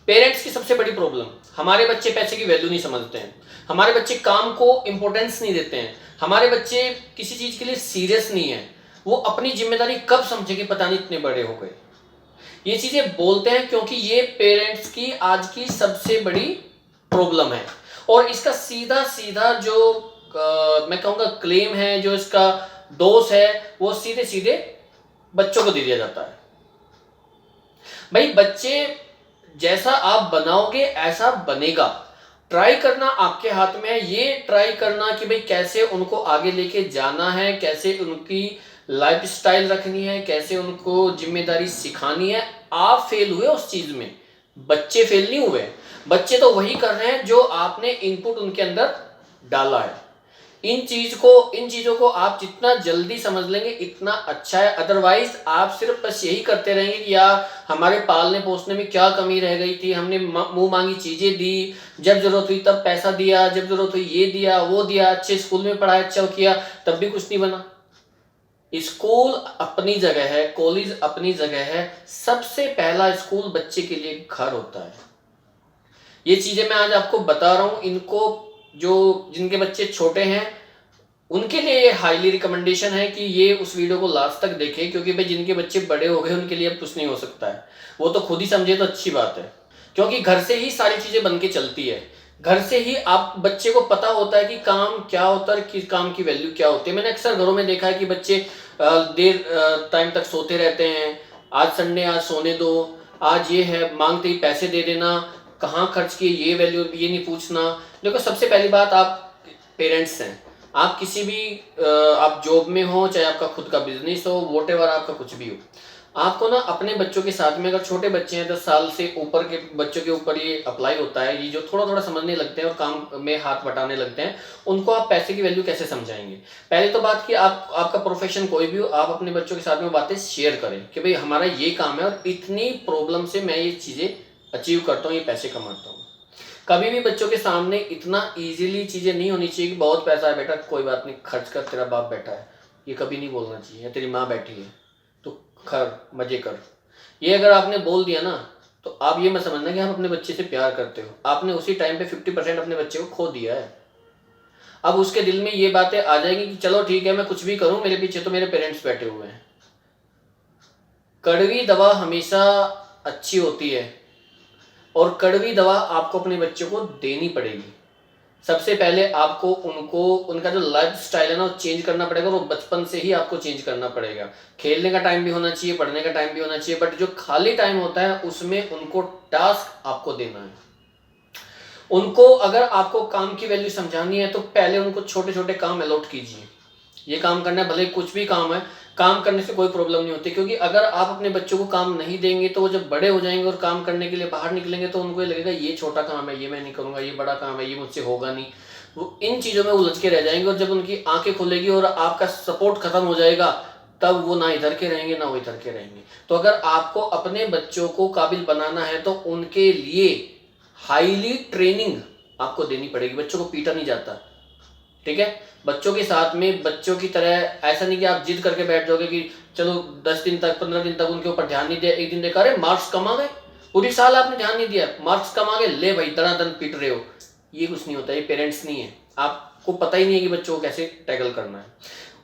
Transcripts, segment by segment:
Parents की सबसे बड़ी प्रॉब्लम, हमारे बच्चे पैसे की वैल्यू नहीं समझते हैं, हमारे बच्चे काम को इंपॉर्टेंस नहीं देते हैं, हमारे बच्चे किसी चीज के लिए सीरियस नहीं है, वो अपनी जिम्मेदारी कब समझेंगे पता नहीं, इतने बड़े हो गए। ये चीजें बोलते हैं क्योंकि ये पेरेंट्स की आज की सबसे बड़ी प्रॉब्लम है। और इसका सीधा सीधा जो मैं कहूंगा क्लेम है, जो इसका दोष है, वो सीधे सीधे बच्चों को दे दिया जाता है। भाई बच्चे जैसा आप बनाओगे ऐसा बनेगा। ट्राई करना आपके हाथ में है, ये ट्राई करना कि भाई कैसे उनको आगे लेके जाना है, कैसे उनकी लाइफस्टाइल रखनी है, कैसे उनको जिम्मेदारी सिखानी है। आप फेल हुए उस चीज में, बच्चे फेल नहीं हुए। बच्चे तो वही कर रहे हैं जो आपने इनपुट उनके अंदर डाला है। इन चीजों को आप जितना जल्दी समझ लेंगे इतना अच्छा है। अदरवाइज आप सिर्फ बस यही करते रहेंगे कि यार हमारे पालने पोसने में क्या कमी रह गई थी, हमने मुंह मांगी चीजें दी, जब जरूरत हुई तब पैसा दिया, जब जरूरत हुई ये दिया वो दिया, अच्छे स्कूल में पढ़ाया अच्छा किया, तब भी कुछ नहीं बना। स्कूल अपनी जगह है, कॉलेज अपनी जगह है, सबसे पहला स्कूल बच्चे के लिए घर होता है। ये चीजें मैं आज आपको बता रहा हूं, इनको जो जिनके बच्चे छोटे हैं उनके लिए ये हाईली रिकमेंडेशन है कि ये उस वीडियो को लास्ट तक देखें, क्योंकि भाई जिनके बच्चे बड़े हो गए उनके लिए अब कुछ नहीं हो सकता है, वो तो खुद ही समझे तो अच्छी बात है। क्योंकि घर से ही सारी चीजें बन के चलती है, घर से ही आप बच्चे को पता होता है कि काम क्या होता है, किस काम की वैल्यू क्या होती है। मैंने अक्सर घरों में देखा है कि बच्चे देर टाइम तक सोते रहते हैं, आज संडे आज सोने दो, आज ये है, मांगते ही पैसे दे देना, कहाँ खर्च किए ये वैल्यू ये नहीं पूछना। देखो सबसे पहली बात, आप पेरेंट्स हैं, आप किसी भी आप जॉब में हो, चाहे आपका खुद का बिजनेस हो, वॉटेवर आपका कुछ भी हो, आपको ना अपने बच्चों के साथ में, अगर छोटे बच्चे हैं 10 साल से ऊपर के बच्चों के ऊपर ये अप्लाई होता है, ये जो थोड़ा थोड़ा समझने लगते हैं और काम में हाथ बटाने लगते हैं, उनको आप पैसे की वैल्यू कैसे समझाएंगे। पहले तो बात कि आपका प्रोफेशन कोई भी हो, आप अपने बच्चों के साथ में बातें शेयर करें कि भाई हमारा ये काम है और इतनी प्रॉब्लम से मैं ये चीज़ें अचीव करता हूँ, ये पैसे कमाता हूँ। कभी भी बच्चों के सामने इतना इजीली चीजें नहीं होनी चाहिए कि बहुत पैसा है बेटा कोई बात नहीं खर्च कर, तेरा बाप बैठा है, ये कभी नहीं बोलना चाहिए, या तेरी माँ बैठी है तो खर मजे कर। ये अगर आपने बोल दिया ना, तो आप ये मत समझना कि आप अपने बच्चे से प्यार करते हो, आपने उसी टाइम पे 50% अपने बच्चे को खो दिया है। अब उसके दिल में ये बातें आ जाएंगी कि चलो ठीक है मैं कुछ भी करूं, मेरे पीछे तो मेरे पेरेंट्स बैठे हुए हैं। कड़वी दवा हमेशा अच्छी होती है, और कड़वी दवा आपको अपने बच्चों को देनी पड़ेगी। सबसे पहले आपको उनको उनका जो लाइफ स्टाइल है ना वो चेंज करना पड़ेगा, और वो बचपन से ही आपको चेंज करना पड़ेगा। खेलने का टाइम भी होना चाहिए, पढ़ने का टाइम भी होना चाहिए, बट जो खाली टाइम होता है उसमें उनको टास्क आपको देना है। उनको अगर आपको काम की वैल्यू समझानी है तो पहले उनको छोटे छोटे काम अलॉट कीजिए। ये काम करना है, भले कुछ भी काम है, काम करने से कोई प्रॉब्लम नहीं होती, क्योंकि अगर आप अपने बच्चों को काम नहीं देंगे तो वो जब बड़े हो जाएंगे और काम करने के लिए बाहर निकलेंगे तो उनको ये लगेगा ये छोटा काम है, ये मैं नहीं करूंगा, ये बड़ा काम है, ये मुझसे होगा नहीं। वो इन चीज़ों में उलझ के रह जाएंगे, और जब उनकी आंखें खुलेगी और आपका सपोर्ट खत्म हो जाएगा तब वो ना इधर के रहेंगे ना वो इधर के रहेंगे। तो अगर आपको अपने बच्चों को काबिल बनाना है तो उनके लिए हाईली ट्रेनिंग आपको देनी पड़ेगी। बच्चों को पीटा नहीं जाता, ठीक है। बच्चों के साथ में बच्चों की तरह ऐसा नहीं कि आप जिद करके बैठ जाओगे कि चलो 10 दिन तक 15 दिन तक उनके ऊपर ध्यान नहीं दिया, एक दिन देखा अरे मार्क्स कम आ गए, पूरी साल आपने ध्यान नहीं दिया, मार्क्स कम आ गए, ले भाई दनादन पीट रहे हो। ये कुछ नहीं होता, ये पेरेंट्स नहीं है, आपको पता ही नहीं है कि बच्चों को कैसे टैकल करना है।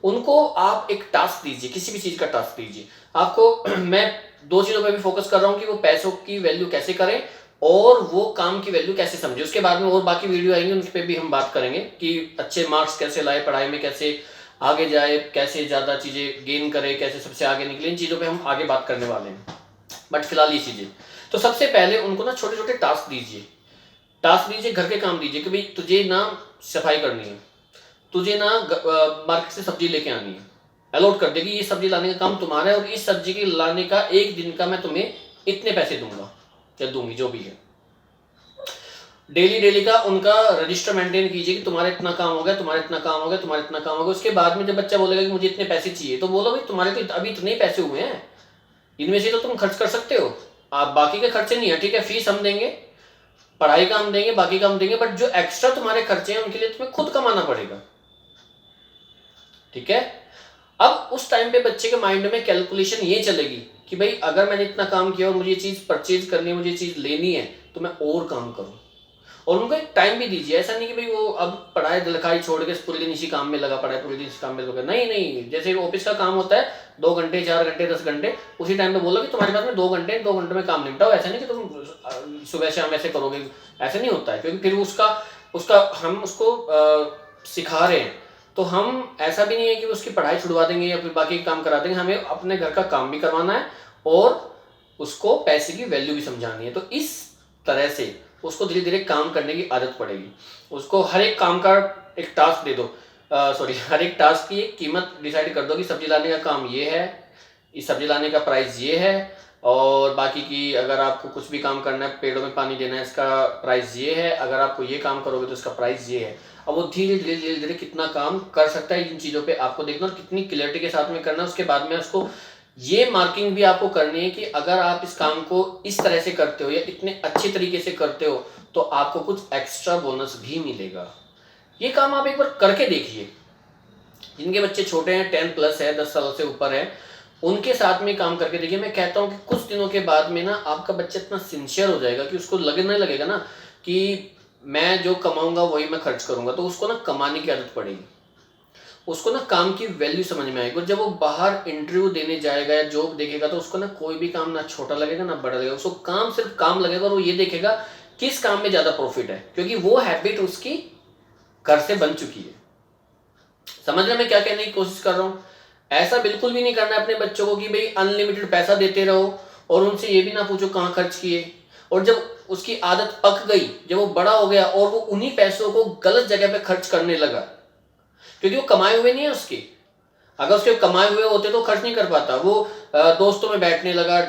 उनको आप एक टास्क दीजिए, किसी भी चीज का टास्क दीजिए। आपको मैं 2 चीजों पर भी फोकस कर रहा हूँ कि वो पैसों की वैल्यू कैसे करें और वो काम की वैल्यू कैसे समझे। उसके बाद में और बाकी वीडियो आएंगे, उन पर भी हम बात करेंगे कि अच्छे मार्क्स कैसे लाए, पढ़ाई में कैसे आगे जाए, कैसे ज़्यादा चीज़ें गेन करे, कैसे सबसे आगे निकले। इन चीज़ों पे हम आगे बात करने वाले हैं, बट फिलहाल ये चीज़ें। तो सबसे पहले उनको ना छोटे छोटे टास्क दीजिए, घर के काम दीजिए कि भाई तुझे ना सफाई करनी है, तुझे ना मार्केट से सब्जी लेके आनी है, अलॉट कर देगी ये सब्जी लाने का काम तुम्हारा है, और इस सब्जी के लाने का एक दिन का मैं तुम्हें इतने पैसे दूंगा या दूंगी, जो भी है। डेली का उनका रजिस्टर मेंटेन कीजिए कि तुम्हारा इतना काम हो गया, तुम्हारा इतना काम हो गया, तुम्हारा इतना काम हो गया। उसके बाद में जब बच्चा बोलेगा कि मुझे इतने पैसे चाहिए, तो बोलो भाई तुम्हारे तो अभी इतने ही पैसे हुए हैं, इनमें से तो तुम खर्च कर सकते हो, आप बाकी के खर्चे नहीं है, ठीक है, फीस हम देंगे, पढ़ाई का हम देंगे, बाकी का हम देंगे, बट जो एक्स्ट्रा तुम्हारे खर्चे हैं उनके लिए तुम्हें खुद कमाना पड़ेगा, ठीक है। अब उस टाइम पे बच्चे के माइंड में कैलकुलेशन ये चलेगी कि कि भाई अगर मैंने इतना काम किया और मुझे ये चीज़ परचेज करनी है, मुझे ये चीज़ लेनी है, तो मैं और काम करूँ। और उनको एक टाइम भी दीजिए। ऐसा नहीं कि भाई वो अब पढ़ाई लिखाई छोड़ के पूरे दिन इसी काम में लगा पड़ा है, पूरे दिन इसी काम में लगा। नहीं नहीं, जैसे ऑफिस का काम होता है 2 घंटे 4 घंटे 10 घंटे, उसी टाइम पे बोलो कि तुम्हारे पास में 2 घंटे 2 घंटे में काम निपटाओ। ऐसा नहीं कि तुम सुबह शाम ऐसे करोगे, ऐसे नहीं होता है। क्योंकि फिर उसका उसका हम उसको सिखा रहे हैं, तो हम ऐसा भी नहीं है कि उसकी पढ़ाई छुड़वा देंगे या फिर बाकी काम करा देंगे। हमें अपने घर का काम भी करवाना है और उसको पैसे की वैल्यू भी समझानी है। तो इस तरह से उसको धीरे धीरे काम करने की आदत पड़ेगी। उसको हर एक काम का एक टास्क दे दो, सॉरी हर एक टास्क की एक कीमत डिसाइड कर दो कि सब्जी लाने का काम ये है, इस सब्जी लाने का प्राइस ये है, और बाकी की अगर आपको कुछ भी काम करना है, पेड़ों में पानी देना है, इसका प्राइस ये है, अगर आपको ये काम करोगे तो इसका प्राइस ये है। अब वो धीरे धीरे धीरे धीरे कितना काम कर सकता है, इन चीज़ों पे आपको देखना और कितनी क्लियरिटी के साथ में करना है। उसके बाद में उसको ये मार्किंग भी आपको करनी है कि अगर आप इस काम को इस तरह से करते हो या इतने अच्छे तरीके से करते हो तो आपको कुछ एक्स्ट्रा बोनस भी मिलेगा। ये काम आप एक बार करके देखिए। जिनके बच्चे छोटे हैं, 10+ है, 10 सालों से ऊपर है, उनके साथ में काम करके देखिए। मैं कहता हूँ कि कुछ दिनों के बाद में ना आपका बच्चा इतना सिंसियर हो जाएगा कि उसको लगने लगेगा ना कि मैं जो कमाऊंगा वही मैं खर्च करूंगा। तो उसको ना कमाने की आदत पड़ेगी, उसको ना काम की वैल्यू समझ में आएगी। और जब वो बाहर इंटरव्यू देने जाएगा या जॉब देखेगा तो उसको ना कोई भी काम ना छोटा लगेगा ना बड़ा लगेगा। उसको काम सिर्फ काम लगेगा और वो ये देखेगा किस काम में ज़्यादा प्रॉफिट है, क्योंकि वो हैबिट उसकी घर से बन चुकी है। समझ रहे मैं क्या कहने की कोशिश कर रहा हूँ? ऐसा बिल्कुल भी नहीं करना है अपने बच्चों को कि भाई अनलिमिटेड पैसा देते रहो और उनसे ये भी ना पूछो कहाँ खर्च किए। और जब उसकी आदत पक गई, जब वो बड़ा हो गया और वो उन्हीं पैसों को गलत जगह पे खर्च करने लगा, क्योंकि वो कमाए हुए नहीं है उसके। अगर उसके कमाए हुए होते तो खर्च नहीं कर पाता। वो दोस्तों में बैठने लगा,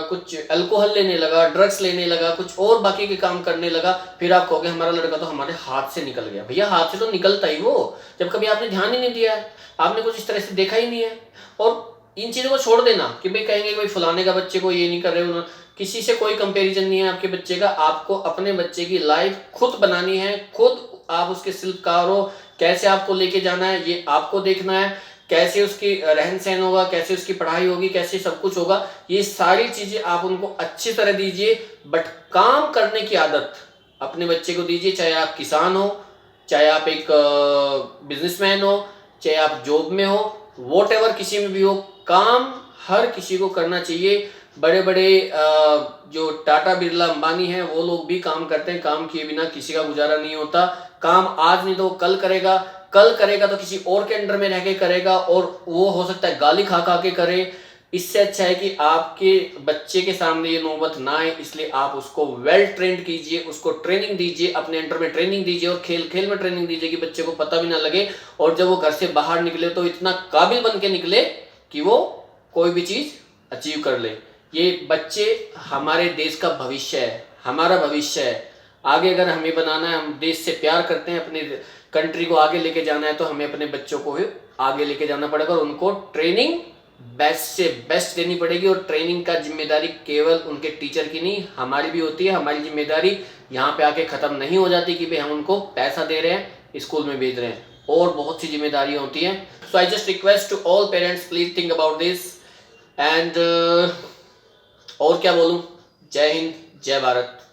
कुछ अल्कोहल लेने लगा, ड्रग्स लेने लगा, कुछ और बाकी के काम करने लगा। फिर आप कहोगे हमारा लड़का तो हमारे हाथ से निकल गया। भैया हाथ से तो निकलता ही वो, जब कभी आपने ध्यान ही नहीं दिया है, आपने कुछ इस तरह से देखा ही नहीं है। और इन चीज़ों को छोड़ देना कि भाई कहेंगे भाई फलाने का बच्चे को ये नहीं कर रहे। किसी से कोई कंपैरिजन नहीं है आपके बच्चे का। आपको अपने बच्चे की लाइफ खुद बनानी है, खुद आप उसके शिल्पकार हो। कैसे आपको लेके जाना है ये आपको देखना है, कैसे उसकी रहन सहन होगा, कैसे उसकी पढ़ाई होगी, कैसे सब कुछ होगा, ये सारी चीजें आप उनको अच्छी तरह दीजिए। बट काम करने की आदत अपने बच्चे को दीजिए, चाहे आप किसान हो, चाहे आप एक बिजनेसमैन हो, चाहे आप जॉब में हो, वॉट एवर किसी में भी हो, काम हर किसी को करना चाहिए। बड़े बड़े जो टाटा बिरला अंबानी हैं वो लोग भी काम करते हैं। काम किए बिना किसी का गुजारा नहीं होता। काम आज नहीं तो कल करेगा, कल करेगा तो किसी और के अंडर में रह के करेगा, और वो हो सकता है गाली खा खा के करे। इससे अच्छा है कि आपके बच्चे के सामने ये नौबत ना आए, इसलिए आप उसको वेल ट्रेंड कीजिए, उसको ट्रेनिंग दीजिए, अपने अंडर में ट्रेनिंग दीजिए और खेल खेल में ट्रेनिंग दीजिए कि बच्चे को पता भी ना लगे। और जब वो घर से बाहर निकले तो इतना काबिल बन के निकले कि वो कोई भी चीज़ अचीव कर ले। ये बच्चे हमारे देश का भविष्य है, हमारा भविष्य है। आगे अगर हमें बनाना है, हम देश से प्यार करते हैं, अपने कंट्री को आगे लेके जाना है, तो हमें अपने बच्चों को ही आगे लेके जाना पड़ेगा और उनको ट्रेनिंग बेस्ट से बेस्ट देनी पड़ेगी। और ट्रेनिंग का जिम्मेदारी केवल उनके टीचर की नहीं, हमारी भी होती है। हमारी जिम्मेदारी यहाँ पे आके ख़त्म नहीं हो जाती कि भाई हम उनको पैसा दे रहे हैं, स्कूल में भेज रहे हैं, और बहुत सी जिम्मेदारियाँ होती हैं। So I just request to all parents, please think about this. And और क्या बोलूँ, जय हिंद, जय भारत।